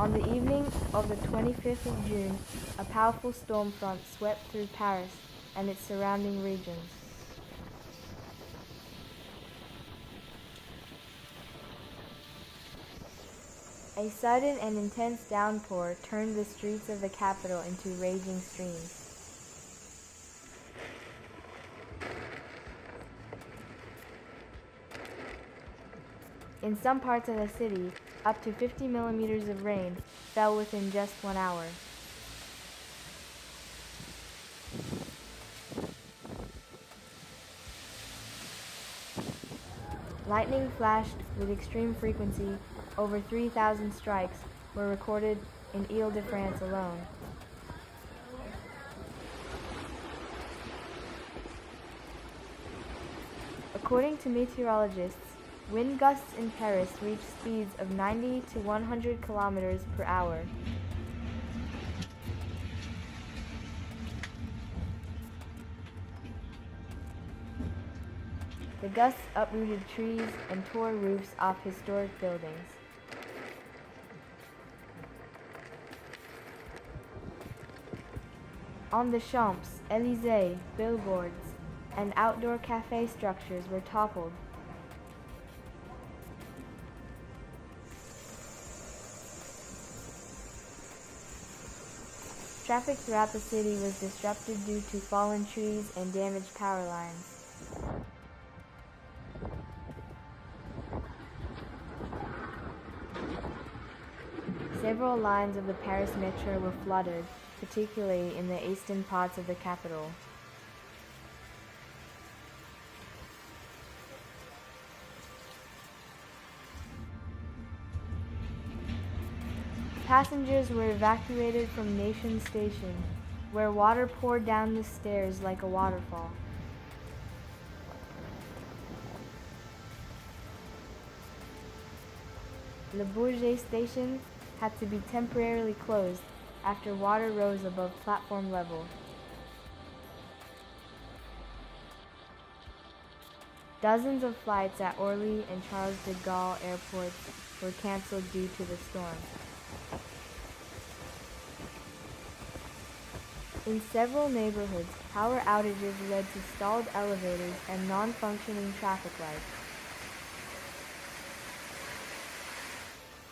On the evening of the 25th of June, a powerful storm front swept through Paris and its surrounding regions. A sudden and intense downpour turned the streets of the capital into raging streams. In some parts of the city, up to 50 millimeters of rain fell within just 1 hour. Lightning flashed with extreme frequency. Over 3,000 strikes were recorded in Île-de-France alone. According to meteorologists, wind gusts in Paris reached speeds of 90 to 100 kilometers per hour. The gusts uprooted trees and tore roofs off historic buildings. On the Champs-Élysées, billboards and outdoor cafe structures were toppled. Traffic throughout the city was disrupted due to fallen trees and damaged power lines. Several lines of the Paris metro were flooded, particularly in the eastern parts of the capital. Passengers were evacuated from Nation Station, where water poured down the stairs like a waterfall. Le Bourget station had to be temporarily closed after water rose above platform level. Dozens of flights at Orly and Charles de Gaulle airports were canceled due to the storm. In several neighborhoods, power outages led to stalled elevators and non-functioning traffic lights.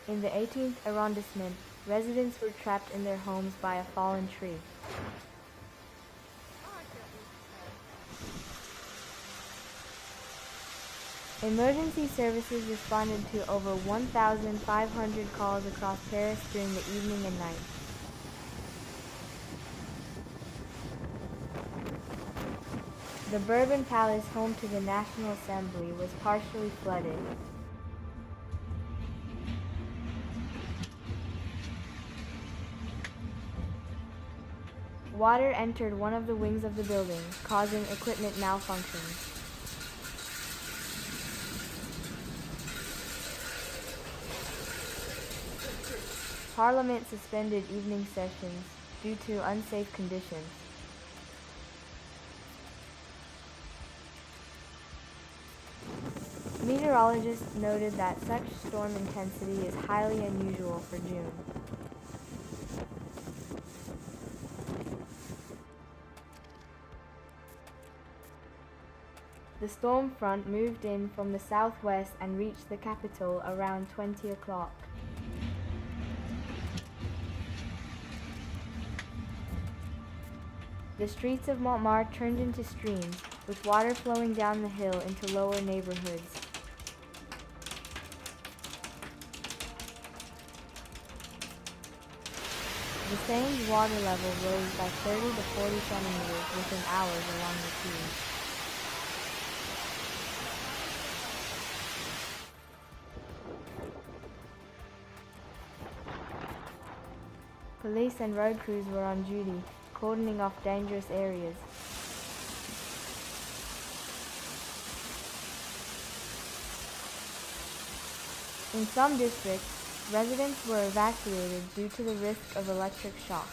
In the 18th arrondissement, residents were trapped in their homes by a fallen tree. Emergency services responded to over 1,500 calls across Paris during the evening and night. The Bourbon Palace, home to the National Assembly, was partially flooded. Water entered one of the wings of the building, causing equipment malfunctions. Parliament suspended evening sessions due to unsafe conditions. Meteorologists noted that such storm intensity is highly unusual for June. The storm front moved in from the southwest and reached the capital around 20 o'clock. The streets of Montmartre turned into streams, with water flowing down the hill into lower neighborhoods. The Seine's water level rose by 30 to 40 centimeters within hours along the quay. Police and road crews were on duty, cordoning off dangerous areas. In some districts, residents were evacuated due to the risk of electric shock.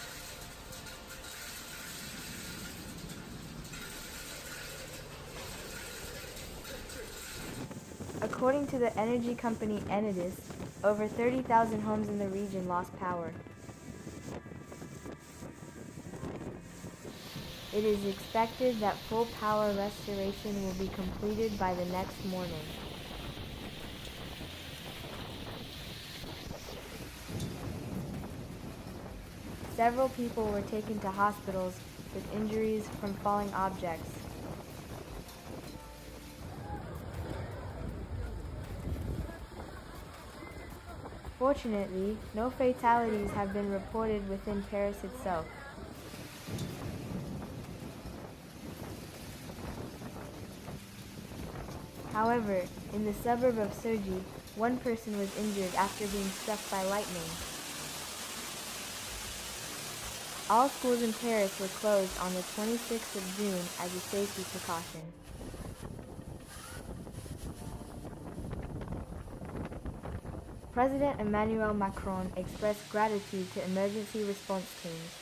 According to the energy company Enedis, over 30,000 homes in the region lost power. It is expected that full power restoration will be completed by the next morning. Several people were taken to hospitals with injuries from falling objects. Fortunately, no fatalities have been reported within Paris itself. However, in the suburb of Cergy, one person was injured after being struck by lightning. All schools in Paris were closed on the 26th of June as a safety precaution. President Emmanuel Macron expressed gratitude to emergency response teams.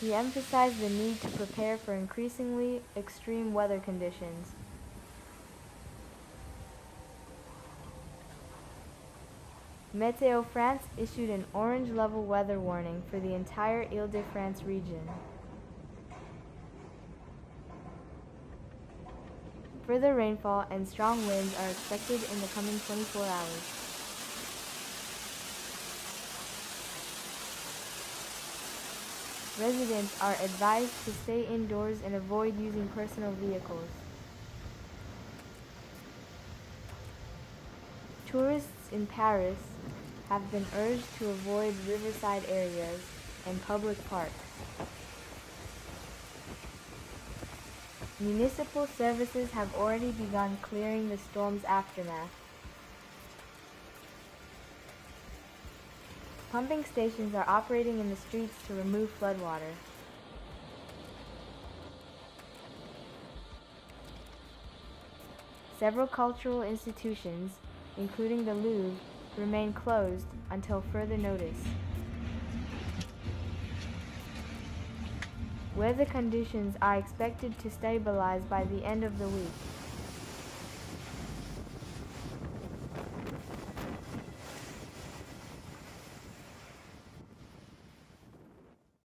He emphasized the need to prepare for increasingly extreme weather conditions. Météo France issued an orange level weather warning for the entire Île-de-France region. Further rainfall and strong winds are expected in the coming 24 hours. Residents are advised to stay indoors and avoid using personal vehicles. Tourists in Paris have been urged to avoid riverside areas and public parks. Municipal services have already begun clearing the storm's aftermath. Pumping stations are operating in the streets to remove floodwater. Several cultural institutions, including the Louvre, remain closed until further notice. Weather conditions are expected to stabilize by the end of the week.